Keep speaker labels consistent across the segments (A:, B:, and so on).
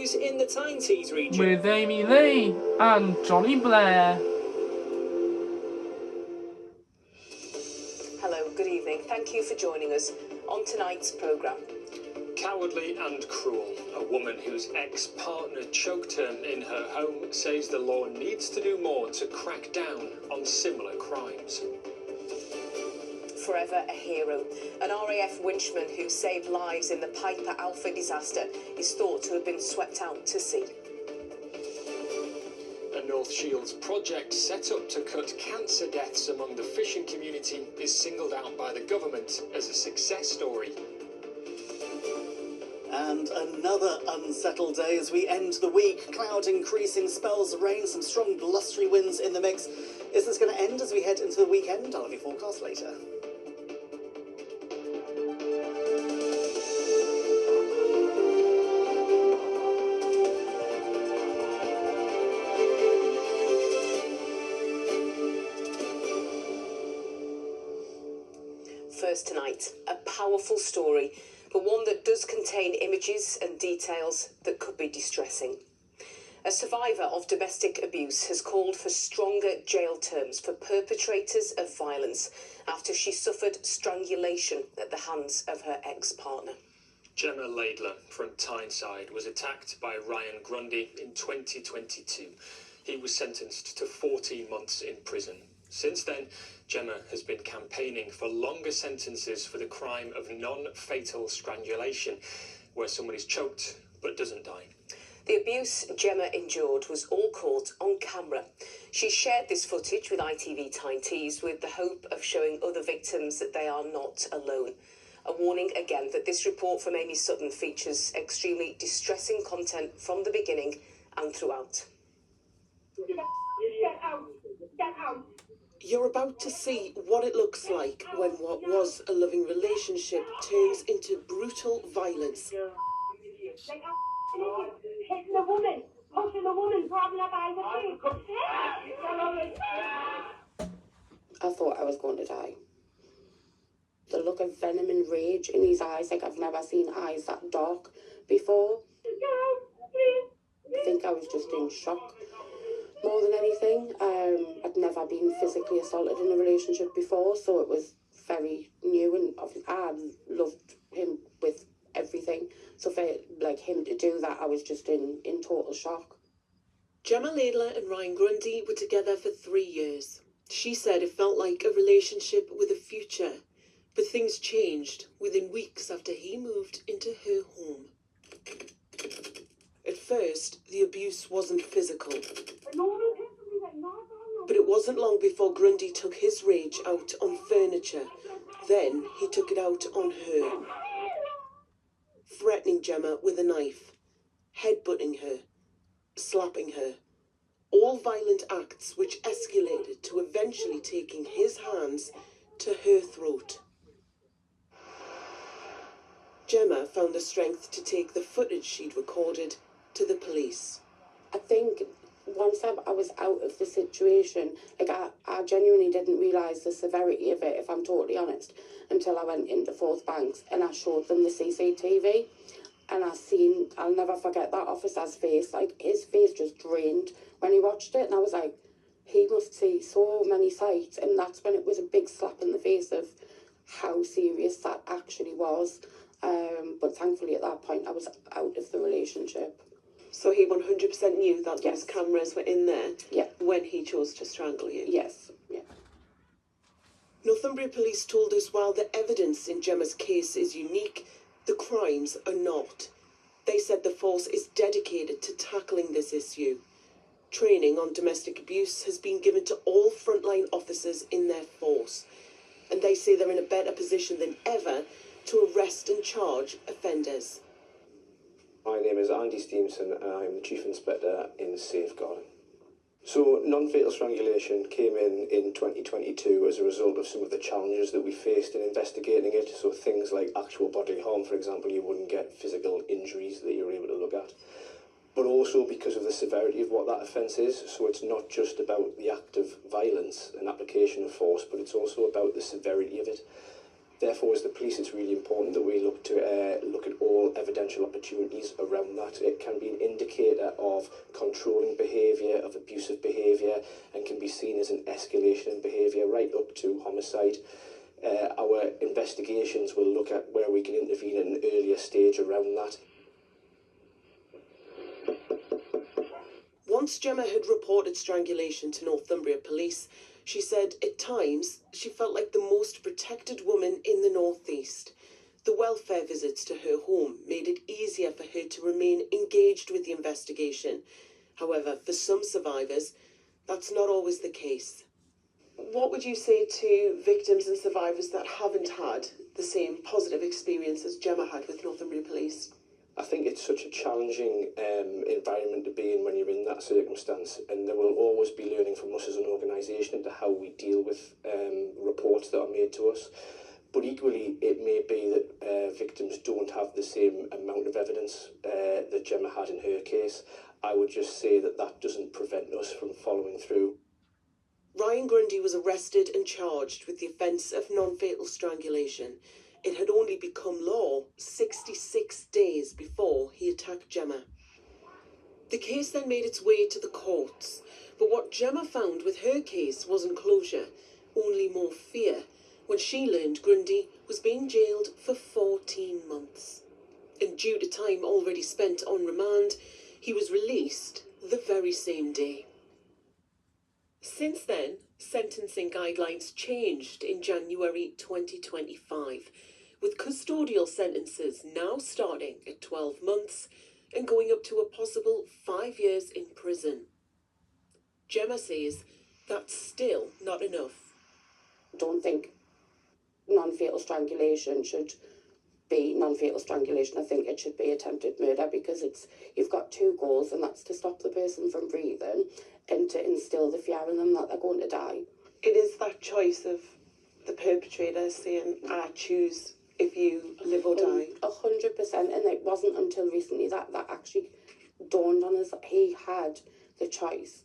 A: news in the Tyne region.
B: With Amy Lee and Jonny Blair.
C: Hello, good evening. Thank you for joining us on tonight's programme.
A: Cowardly and cruel. A woman whose ex-partner choked her in her home says the law needs to do more to crack down on similar crimes.
C: Forever a hero. An RAF winchman who saved lives in the Piper Alpha disaster is thought to have been swept out to sea.
A: A North Shields project set up to cut cancer deaths among the fishing community is singled out by the government as a success story.
D: And another unsettled day as we end the week. Cloud increasing, spells of rain, some strong blustery winds in the mix. Is this going to end as we head into the weekend? I'll have your forecast later.
C: First tonight, a powerful story, but one that does contain images and details that could be distressing. A survivor of domestic abuse has called for stronger jail terms for perpetrators of violence after she suffered strangulation at the hands of her ex-partner.
A: Gemma Laidler from Tyneside was attacked by Ryan Grundy in 2022. He was sentenced to 14 months in prison. Since then, Gemma has been campaigning for longer sentences for the crime of non-fatal strangulation, where someone is choked but doesn't die.
C: The abuse Gemma endured was all caught on camera. She shared this footage with ITV Tyne with the hope of showing other victims that they are not alone. A warning again that this report from Amy Sutton features extremely distressing content from the beginning and throughout.
E: Get out! Get out!
F: You're about to see what it looks like when what was a loving relationship turns into brutal violence.
E: Hitting the woman, pushing the woman, grabbing her by the feet.
G: I thought I was going to die. The look of venom and rage in his eyes, like I've never seen eyes that dark before. I think I was just in shock more than anything. I'd never been physically assaulted in a relationship before, so it was very new, and I loved him with everything. So for him to do that, I was just in total shock.
F: Gemma Laidler and Ryan Grundy were together for 3 years. She said it felt like a relationship with a future, but things changed within weeks after he moved into her home. At first, the abuse wasn't physical, but it wasn't long before Grundy took his rage out on furniture. Then he took it out on her, threatening Gemma with a knife, headbutting her, slapping her. All violent acts which escalated to eventually taking his hands to her throat. Gemma found the strength to take the footage she'd recorded to the police.
G: I think once I was out of the situation, I genuinely didn't realise the severity of it, if I'm totally honest, until I went into Forth Banks and I showed them the CCTV. And I'll never forget that officer's face, his face just drained when he watched it. And I was like, he must see so many sights. And that's when it was a big slap in the face of how serious that actually was. But thankfully at that point I was out of the relationship.
F: So he 100% knew that those cameras were in there when he chose to strangle you?
G: Yes, yeah.
F: Northumbria Police told us while the evidence in Gemma's case is unique, the crimes are not. They said the force is dedicated to tackling this issue. Training on domestic abuse has been given to all frontline officers in their force, and they say they're in a better position than ever to arrest and charge offenders.
H: My name is Andy Stevenson and I'm the Chief Inspector in Safeguarding. So non-fatal strangulation came in 2022 as a result of some of the challenges that we faced in investigating it. So things like actual bodily harm, for example, you wouldn't get physical injuries that you're able to look at. But also because of the severity of what that offence is. So it's not just about the act of violence and application of force, but it's also about the severity of it. Therefore, as the police, it's really important that we look at all evidential opportunities around that. It can be an indicator of controlling behaviour, of abusive behaviour, and can be seen as an escalation in behaviour right up to homicide. Our investigations will look at where we can intervene at an earlier stage around that.
F: Once Gemma had reported strangulation to Northumbria Police, she said at times she felt like the most protected woman in the northeast. The welfare visits to her home made it easier for her to remain engaged with the investigation. However, for some survivors, that's not always the case. What would you say to victims and survivors that haven't had the same positive experience as Gemma had with Northumbria Police?
H: I think it's such a challenging environment to be in when you're in that circumstance, and there will always be learning from us as an organisation into how we deal with reports that are made to us. But equally, it may be that victims don't have the same amount of evidence that Gemma had in her case. I would just say that that doesn't prevent us from following through.
F: Ryan Grundy was arrested and charged with the offence of non-fatal strangulation. It had only become law 66 days before he attacked Gemma. The case then made its way to the courts, but what Gemma found with her case wasn't closure, only more fear, when she learned Grundy was being jailed for 14 months. And due to time already spent on remand, he was released the very same day. Since then, sentencing guidelines changed in January 2025, with custodial sentences now starting at 12 months and going up to a possible 5 years in prison. Gemma says that's still not enough.
G: I don't think non-fatal strangulation should be non-fatal strangulation. I think it should be attempted murder, because you've got two goals, and that's to stop the person from breathing and to instill the fear in them that they're going to die.
F: It is that choice of the perpetrator saying, I choose if you live or die.
G: 100%, and it wasn't until recently that actually dawned on us that he had the choice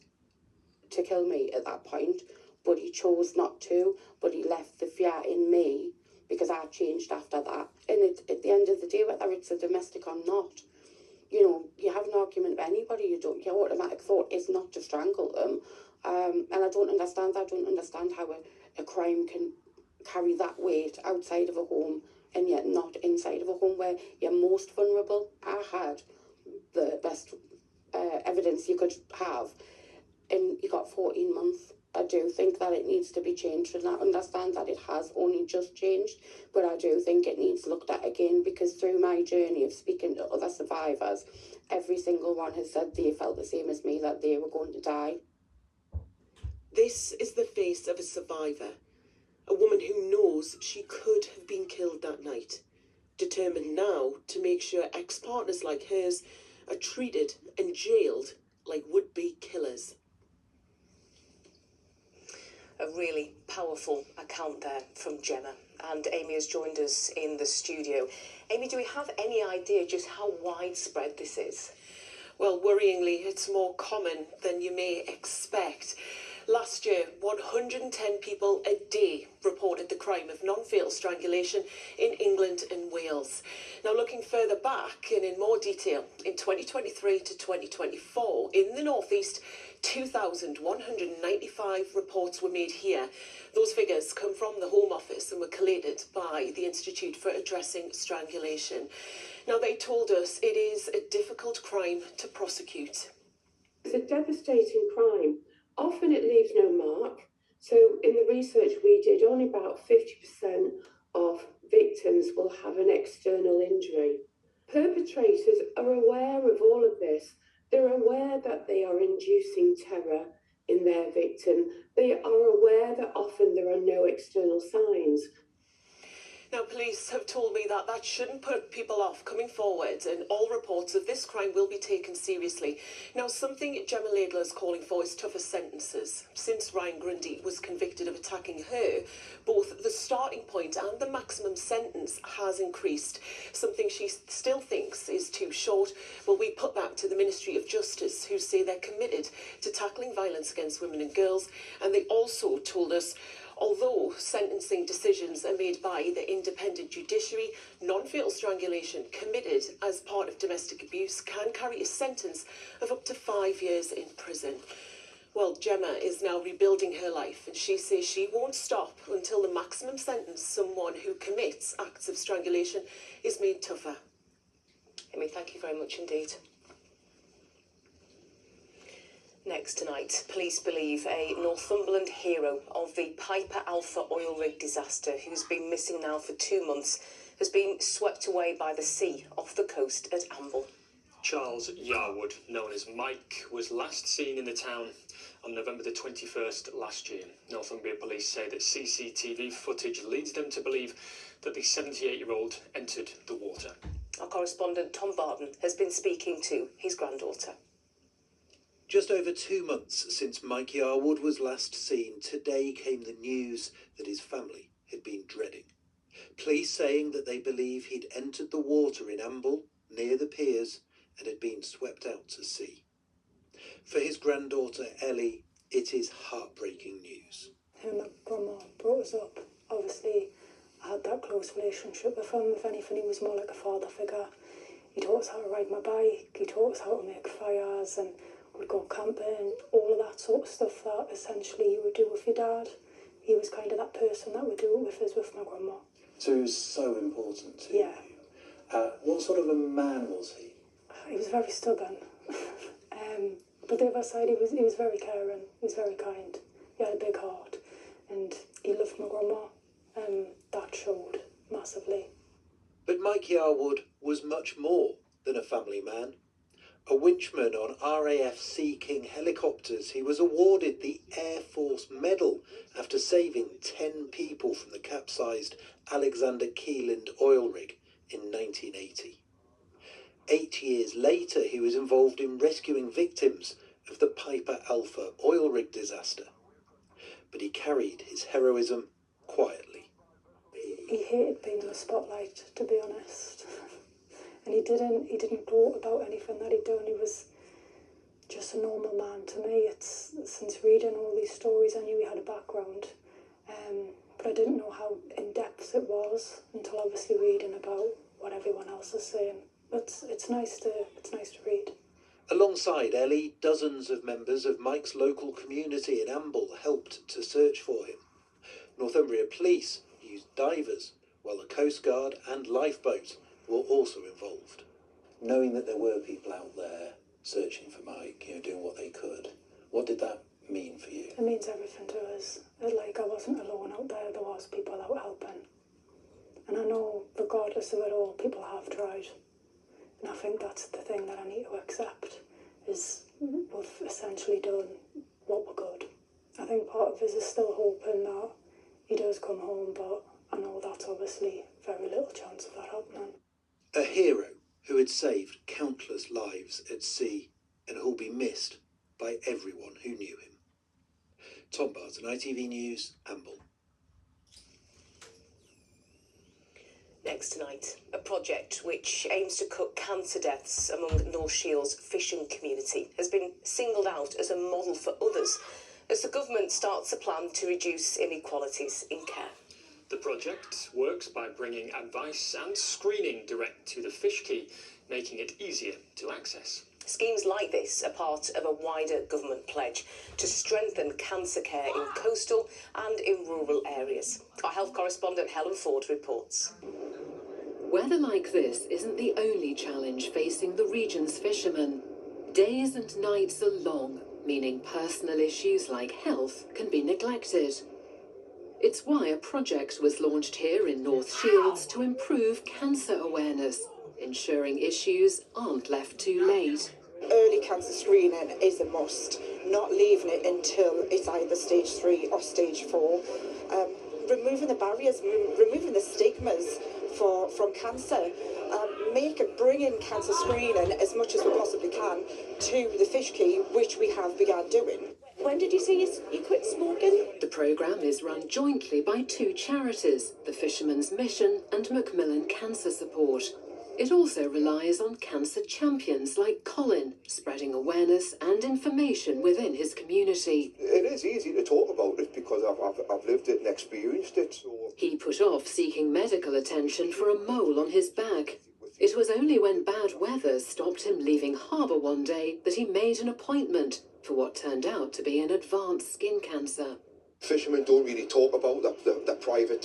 G: to kill me at that point, but he chose not to, but he left the fear in me because I changed after that. And at the end of the day, whether it's a domestic or not, you know, you have an argument with anybody, your automatic thought is not to strangle them. And I don't understand how a crime can carry that weight outside of a home and yet not inside of a home where you're most vulnerable. I had the best evidence you could have, and you got 14 months. I do think that it needs to be changed, and I understand that it has only just changed, but I do think it needs looked at again, because through my journey of speaking to other survivors, every single one has said they felt the same as me, that they were going to die.
F: This is the face of a survivor, a woman who knows she could have been killed that night, determined now to make sure ex-partners like hers are treated and jailed like would-be killers.
C: A really powerful account there from Gemma, and Amy has joined us in the studio. Amy, do we have any idea just how widespread this is?
F: Well, worryingly, it's more common than you may expect. Last year, 110 people a day reported the crime of non-fatal strangulation in England and Wales. Now, looking further back and in more detail, in 2023 to 2024, in the North East, 2,195 reports were made here. Those figures come from the Home Office and were collated by the Institute for Addressing Strangulation. Now, they told us it is a difficult crime to prosecute.
E: It's a devastating crime. Often it leaves no mark. So in the research we did, only about 50% of victims will have an external injury. Perpetrators are aware of all of this. They're aware that they are inducing terror in their victim. They are aware that often there are no external signs.
F: Now, police have told me that that shouldn't put people off coming forward, and all reports of this crime will be taken seriously. Now, something Gemma Laidler is calling for is tougher sentences. Since Ryan Grundy was convicted of attacking her, both the starting point and the maximum sentence has increased, something she still thinks is too short. Well, we put that to the Ministry of Justice, who say they're committed to tackling violence against women and girls, and they also told us Although sentencing decisions are made by the independent judiciary, non-fatal strangulation committed as part of domestic abuse can carry a sentence of up to 5 years in prison. Well, Gemma is now rebuilding her life, and she says she won't stop until the maximum sentence someone who commits acts of strangulation is made tougher.
C: Amy, thank you very much indeed. Next tonight, police believe a Northumberland hero of the Piper Alpha oil rig disaster, who's been missing now for 2 months, has been swept away by the sea off the coast at Amble.
A: Charles Yarwood, known as Mike, was last seen in the town on November the 21st last year. Northumbria police say that CCTV footage leads them to believe that the 78-year-old entered the water.
C: Our correspondent Tom Barton has been speaking to his granddaughter.
I: Just over 2 months since Mike Yarwood was last seen, today came the news that his family had been dreading. Police saying that they believe he'd entered the water in Amble, near the piers, and had been swept out to sea. For his granddaughter Ellie, it is heartbreaking news.
J: Him and my grandma brought us up. Obviously, I had that close relationship with him. If anything, he was more like a father figure. He taught us how to ride my bike, he taught us how to make fires, and we'd go camping, all of that sort of stuff that essentially you would do with your dad. He was kind of that person that would do it with us, with my grandma.
I: So he was so important to
J: you?
I: What sort of a man was he?
J: He was very stubborn. But the other side, he was very caring, he was very kind. He had a big heart, and he loved my grandma. That showed massively.
I: But Mike Yarwood was much more than a family man. A winchman on RAF Sea King helicopters, he was awarded the Air Force Medal after saving 10 people from the capsized Alexander Keeland oil rig in 1980. 8 years later, he was involved in rescuing victims of the Piper Alpha oil rig disaster. But he carried his heroism quietly.
J: He hated being in the spotlight, to be honest. And he didn't gloat about anything that he'd done. He was just a normal man to me. It's since reading all these stories, I knew he had a background, but I didn't know how in depth it was until obviously reading about what everyone else is saying. But it's nice to read.
I: Alongside Ellie, dozens of members of Mike's local community in Amble helped to search for him. Northumbria Police used divers, while the Coast Guard and lifeboat were also involved. Knowing that there were people out there searching for Mike, doing what they could, what did that mean for you?
J: It means everything to us. I wasn't alone out there. There was people out helping. And I know, regardless of it all, people have tried. And I think that's the thing that I need to accept, is we've essentially done what we could. I think part of us is still hoping that he does come home, but I know that's obviously very little chance of that happening.
I: A hero who had saved countless lives at sea and who'll be missed by everyone who knew him. Tom Barton, ITV News, Amble.
C: Next tonight, a project which aims to cut cancer deaths among North Shields' fishing community has been singled out as a model for others as the government starts a plan to reduce inequalities in care.
A: The project works by bringing advice and screening direct to the fish quay, making it easier to access.
C: Schemes like this are part of a wider government pledge to strengthen cancer care in coastal and in rural areas. Our health correspondent Helen Ford reports.
K: Weather like this isn't the only challenge facing the region's fishermen. Days and nights are long, meaning personal issues like health can be neglected. It's why a project was launched here in North Shields to improve cancer awareness, ensuring issues aren't left too late.
L: Early cancer screening is a must, not leaving it until it's either stage 3 or stage 4. Removing the barriers, removing the stigmas from cancer, bringing cancer screening as much as we possibly can to the fish quay, which we have begun doing. When did you say you quit smoking?
K: The programme is run jointly by 2 charities, the Fishermen's Mission and Macmillan Cancer Support. It also relies on cancer champions like Colin, spreading spreading awareness and information within his community.
M: It is easy to talk about it because I've lived it and experienced it. So.
K: He put off seeking medical attention for a mole on his back. It was only when bad weather stopped him leaving harbour one day that he made an appointment for what turned out to be an advanced skin cancer.
M: Fishermen don't really talk about the private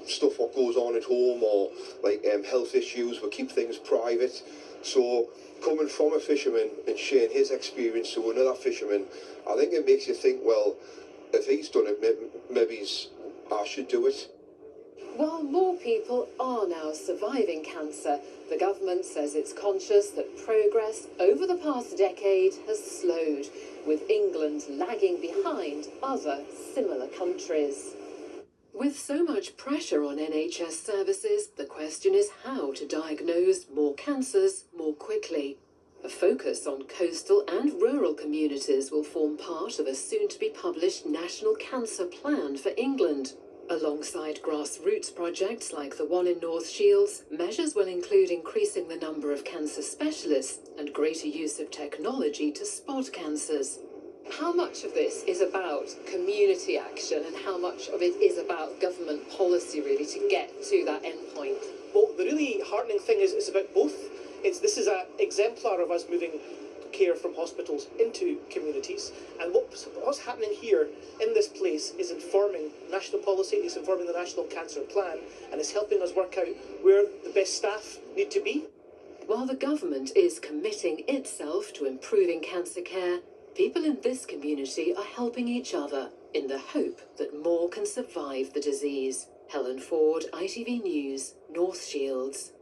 M: stuff, what goes on at home, or like health issues. We keep things private. So coming from a fisherman and sharing his experience to another fisherman, I think it makes you think, well, if he's done it, maybe I should do it.
K: While more people are now surviving cancer, the government says it's conscious that progress over the past decade has slowed, with England lagging behind other similar countries. With so much pressure on NHS services, the question is how to diagnose more cancers more quickly. A focus on coastal and rural communities will form part of a soon-to-be-published National Cancer Plan for England. Alongside grassroots projects like the one in North Shields, measures will include increasing the number of cancer specialists and greater use of technology to spot cancers. How much of this is about community action and how much of it is about government policy, really, to get to that end point?
N: Well, the really heartening thing is it's about both. This is an exemplar of us moving care from hospitals into communities, and what's happening here in this place is informing national policy, is informing the National Cancer Plan, and is helping us work out where the best staff need to be.
K: While the government is committing itself to improving cancer care, people in this community are helping each other in the hope that more can survive the disease. Helen Ford, ITV News, North Shields.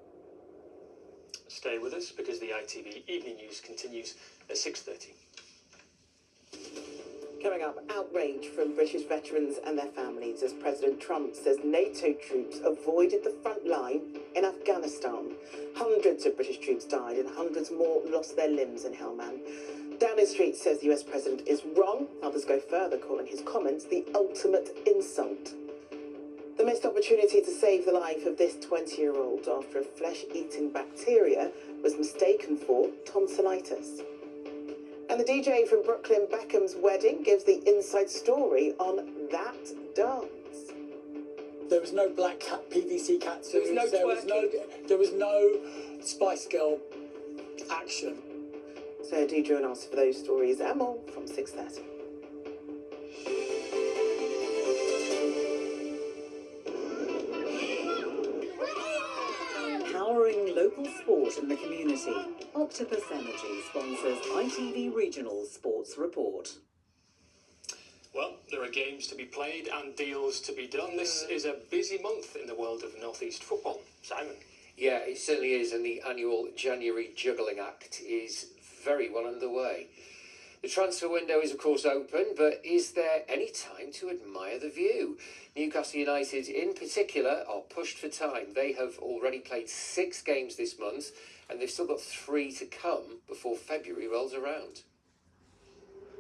A: Stay with us because the ITV Evening News continues at 6:30.
O: Coming up, outrage from British veterans and their families as President Trump says NATO troops avoided the front line in Afghanistan. Hundreds of British troops died and hundreds more lost their limbs in Helmand. Downing Street says the US president is wrong. Others go further, calling his comments the ultimate insult. The missed opportunity to save the life of this 20-year-old after a flesh-eating bacteria was mistaken for tonsillitis. And the DJ from Brooklyn Beckham's wedding gives the inside story on that dance.
P: There was no black cat, PVC cat suits.
N: There
P: was no Spice Girl action.
O: So do join us for those stories and more from 6:30.
Q: Powering local sport in the community, Octopus Energy sponsors ITV Regional Sports Report.
A: Well, there are games to be played and deals to be done. This is a busy month in the world of North East football. Simon?
R: Yeah, it certainly is, and the annual January juggling act is very well underway. The transfer window is of course open, but is there any time to admire the view? Newcastle United in particular are pushed for time. They have already played 6 games this month, and they've still got 3 to come before February rolls around.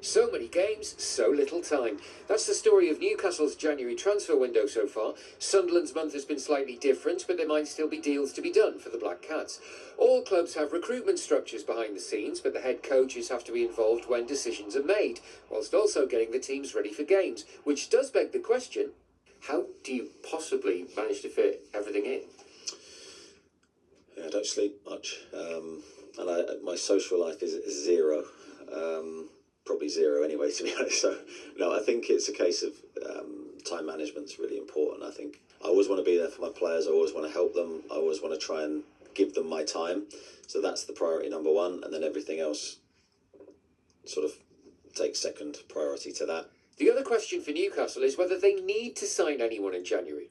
R: So many games, so little time. That's the story of Newcastle's January transfer window so far. Sunderland's month has been slightly different, but there might still be deals to be done for the Black Cats. All clubs have recruitment structures behind the scenes, but the head coaches have to be involved when decisions are made, whilst also getting the teams ready for games, which does beg the question, how do you possibly manage to fit everything in?
S: Yeah, I don't sleep much, and my social life is zero. Probably zero anyway, to be honest. So, no, I think it's a case of time management's really important. I think I always want to be there for my players. I always want to help them. I always want to try and give them my time. So that's the priority number one, and then everything else sort of takes second priority to that.
R: The other question for Newcastle is whether they need to sign anyone in January.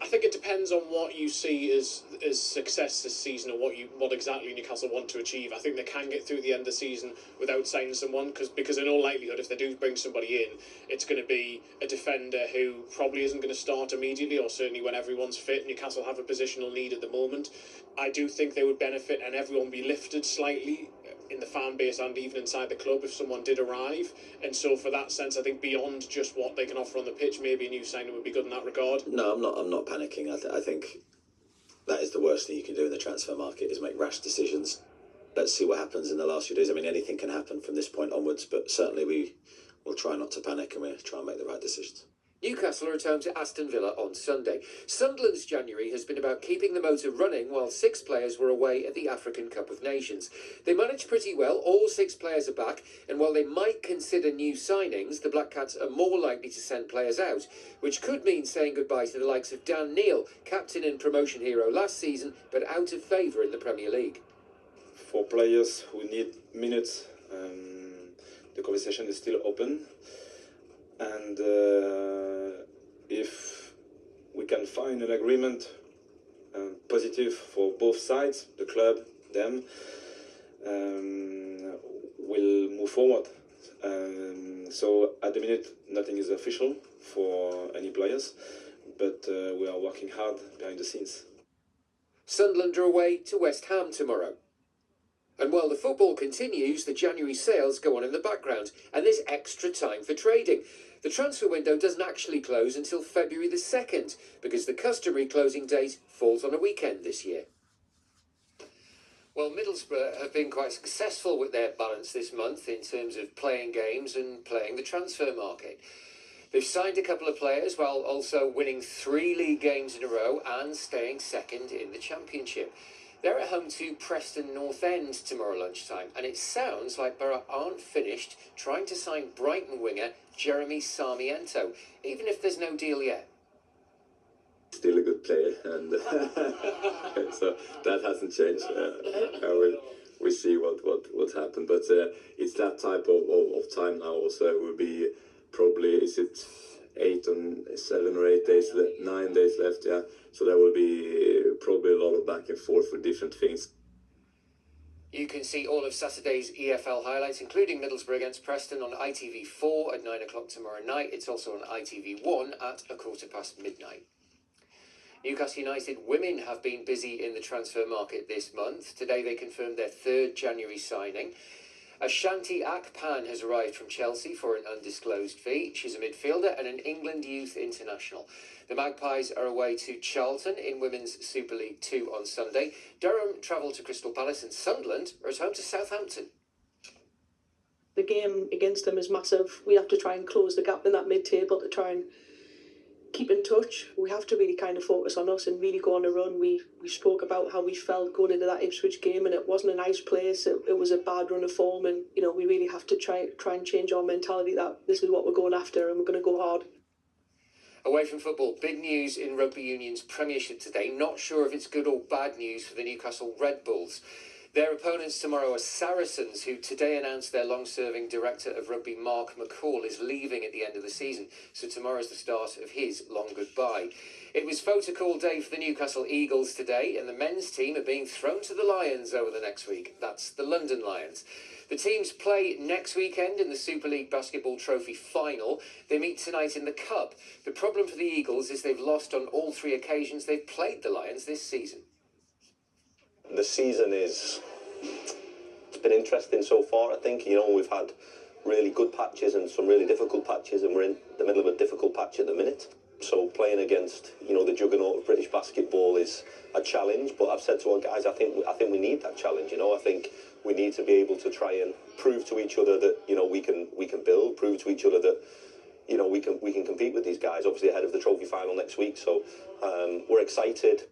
T: I think it depends on what you see as success this season, or what exactly Newcastle want to achieve. I think they can get through the end of the season without signing someone, because in all likelihood, if they do bring somebody in, it's going to be a defender who probably isn't going to start immediately, or certainly when everyone's fit. Newcastle have a positional need at the moment. I do think they would benefit and everyone be lifted slightly in the fan base and even inside the club if someone did arrive. And so for that sense, I think beyond just what they can offer on the pitch, maybe a new signing would be good in that regard.
S: No, I'm not panicking. I think that is the worst thing you can do in the transfer market, is make rash decisions. let's see what happens in the last few days. I mean, anything can happen from this point onwards, but certainly we will try not to panic and we'll try and make the right decisions.
R: Newcastle are at home to Aston Villa on Sunday. Sunderland's January has been about keeping the motor running while 6 players were away at the African Cup of Nations. They managed pretty well, all 6 players are back, and while they might consider new signings, the Black Cats are more likely to send players out, which could mean saying goodbye to the likes of Dan Neil, captain and promotion hero last season, but out of favour in the Premier League.
U: For players who need minutes, the conversation is still open. And if we can find an agreement positive for both sides, the club, them, we'll move forward. So at the minute, nothing is official for any players, but we are working hard behind the scenes.
R: Sunderland are away to West Ham tomorrow. And while the football continues, the January sales go on in the background, and there's extra time for trading. The transfer window doesn't actually close until February the 2nd, because the customary closing date falls on a weekend this year. Well, Middlesbrough have been quite successful with their balance this month in terms of playing games and playing the transfer market. They've signed a couple of players while also winning 3 league games in a row and staying second in the Championship. They're at home to Preston North End tomorrow lunchtime, and it sounds like Borough aren't finished trying to sign Brighton winger Jeremy Sarmiento, even if there's no deal yet.
V: Still a good player, and so that hasn't changed. We see what happened, but it's that type of time now. Also, it will be probably 7 or 8 days, 9 days left. Yeah, so there will be probably a lot of back and forth for different things.
R: You can see all of Saturday's EFL highlights, including Middlesbrough against Preston, on ITV4 at 9 o'clock tomorrow night. It's also on ITV1 at 1:15 midnight. Newcastle United women have been busy in the transfer market this month. Today they confirmed their 3rd January signing. Ashanti Akpan has arrived from Chelsea for an undisclosed fee. She's a midfielder and an England youth international. The Magpies are away to Charlton in Women's Super League 2 on Sunday. Durham travel to Crystal Palace, and Sunderland are at home to Southampton.
W: The game against them is massive. We have to try and close the gap in that mid-table to try and keep in touch. We have to really kind of focus on us and really go on a run. We spoke about how we felt going into that Ipswich game, and it wasn't a nice place. It was a bad run of form, and we really have to try and change our mentality that this is what we're going after and we're going to go hard.
R: Away from football, big news in Rugby Union's Premiership today. Not sure if it's good or bad news for the Newcastle Red Bulls. Their opponents tomorrow are Saracens, who today announced their long-serving director of rugby, Mark McCall, is leaving at the end of the season. So tomorrow's the start of his long goodbye. It was photo call day for the Newcastle Eagles today, and the men's team are being thrown to the Lions over the next week. That's the London Lions. The teams play next weekend in the Super League Basketball Trophy final. They meet tonight in the Cup. The problem for the Eagles is they've lost on all 3 occasions they've played the Lions this season.
X: The season it's been interesting so far, I think. We've had really good patches and some really difficult patches, and we're in the middle of a difficult patch at the minute. So playing against, the juggernaut of British basketball is a challenge, but I've said to our guys, I think we need that challenge, I think we need to be able to try and prove to each other that, we can build, prove to each other that, we can compete with these guys, obviously ahead of the trophy final next week. So we're excited.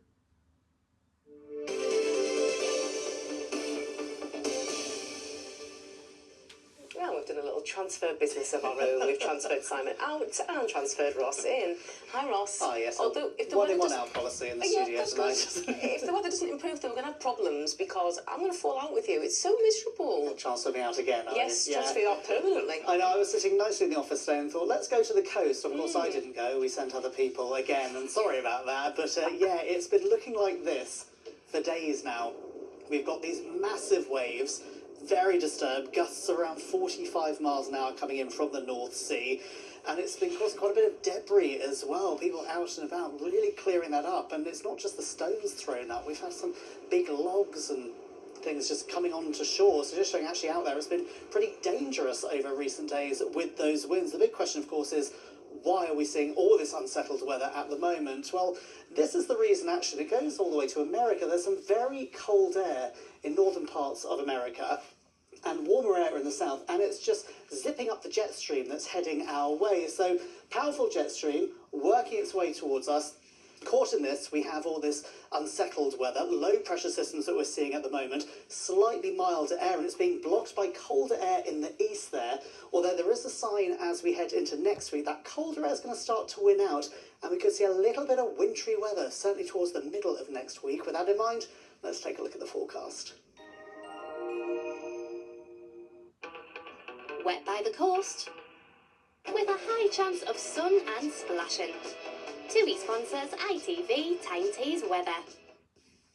C: Well, we've done a little transfer business of our own. We've transferred Simon out and transferred Ross in. Hi, Ross.
D: Oh, yes.
C: Although, if the
D: one
C: weather
D: in, one
C: doesn't-
D: out policy in the
C: Yeah,
D: studio tonight.
C: if the weather doesn't improve, then we're going to have problems, because I'm going to fall out with you. It's so miserable.
D: Transfer me out again, are
C: Yes,
D: you?
C: transfer you out permanently.
D: I know, I was sitting nicely in the office today and thought, let's go to the coast. Of course, I didn't go. We sent other people again, and sorry about that. But yeah, it's been looking like this for days now. We've got these massive waves, very disturbed, gusts around 45 miles an hour coming in from the North Sea. And it's been causing quite a bit of debris as well. People out and about really clearing that up. And it's not just the stones thrown up. We've had some big logs and things just coming onto shore. So just showing actually out there, it's been pretty dangerous over recent days with those winds. The big question, of course, is why are we seeing all this unsettled weather at the moment? Well, this is the reason, actually. It goes all the way to America. There's some very cold air in northern parts of America and warmer air in the south, and it's just zipping up the jet stream that's heading our way. So, powerful jet stream working its way towards us. Caught in this, we have all this unsettled weather, low pressure systems that we're seeing at the moment, slightly milder air, and it's being blocked by colder air in the east there. Although there is a sign as we head into next week that colder air is going to start to win out, and we could see a little bit of wintry weather, certainly towards the middle of next week. With that in mind, let's take a look at the forecast.
B: Wet by the coast, with a high chance of sun and splashing. TUI sponsors ITV Tyne Tees Weather.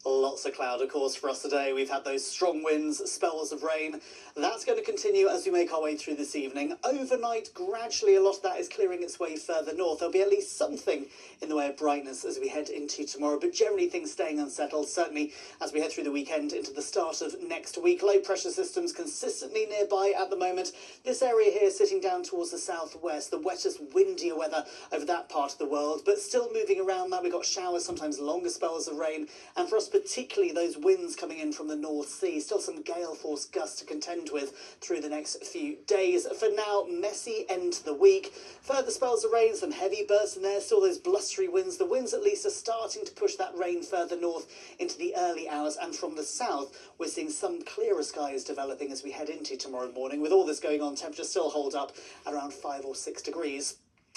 D: Lots of cloud, of course, for us today. We've had those strong winds, spells of rain. That's going to continue as we make our way through this evening. Overnight, gradually, a lot of that is clearing its way further north. There'll be at least something in the way of brightness as we head into tomorrow, but generally things staying unsettled, certainly as we head through the weekend into the start of next week. Low pressure systems consistently nearby at the moment. This area here sitting down towards the southwest, the wettest, windier weather over that part of the world, but still moving around that. We've got showers, sometimes longer spells of rain, and for us particularly those winds coming in from the North Sea. Still some gale force gusts to contend with through the next few days. For now, messy end to the week. Further spells of rain, some heavy bursts in there, still those blustery winds. The winds at least are starting to push that rain further north into the early hours, and from the south we're seeing some clearer skies developing as we head into tomorrow morning. With all this going on, temperatures still hold up at around 5 or 6 degrees.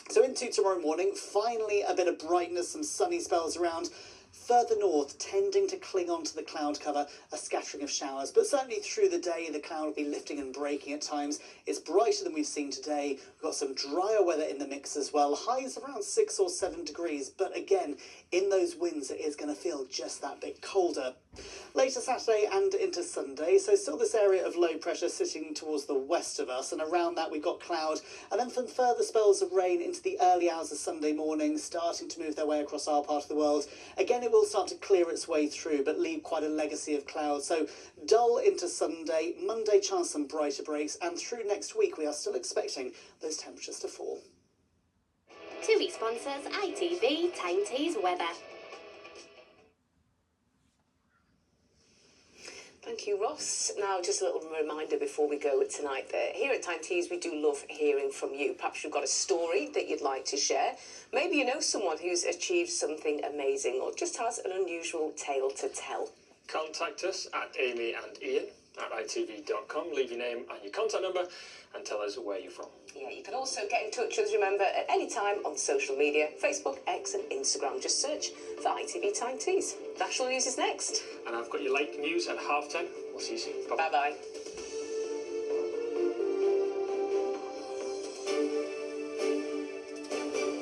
D: So into tomorrow morning, finally a bit of brightness, some sunny spells around. Further north, tending to cling on to the cloud cover, a scattering of showers, but certainly through the day the cloud will be lifting and breaking at times. It's brighter than we've seen today. We've got some drier weather in the mix as well, highs around 6 or 7 degrees, but again, in those winds it is going to feel just that bit colder. Later Saturday and into Sunday, so still this area of low pressure sitting towards the west of us, and around that we've got cloud, and then some further spells of rain into the early hours of Sunday morning, starting to move their way across our part of the world. Again, it will start to clear its way through, but leave quite a legacy of cloud. So dull into Sunday, Monday chance some brighter breaks, and through next week we are still expecting those temperatures to fall.
B: TUI sponsors ITV Tyne Tees Weather.
C: Thank you, Ross. Now, just a little reminder before we go tonight that here at Tyne Tees, we do love hearing from you. Perhaps you've got a story that you'd like to share. Maybe you know someone who's achieved something amazing or just has an unusual tale to tell.
A: Contact us at Amy and Ian at itv.com. Leave your name and your contact number and tell us where you're from.
C: Yeah, you can also get in touch with us, remember, at any time on social media, Facebook, X and Instagram. Just search for ITV Tyne Tees. National News is next.
A: And I've got your late news at 10:30. We'll see you soon.
C: Bye-bye.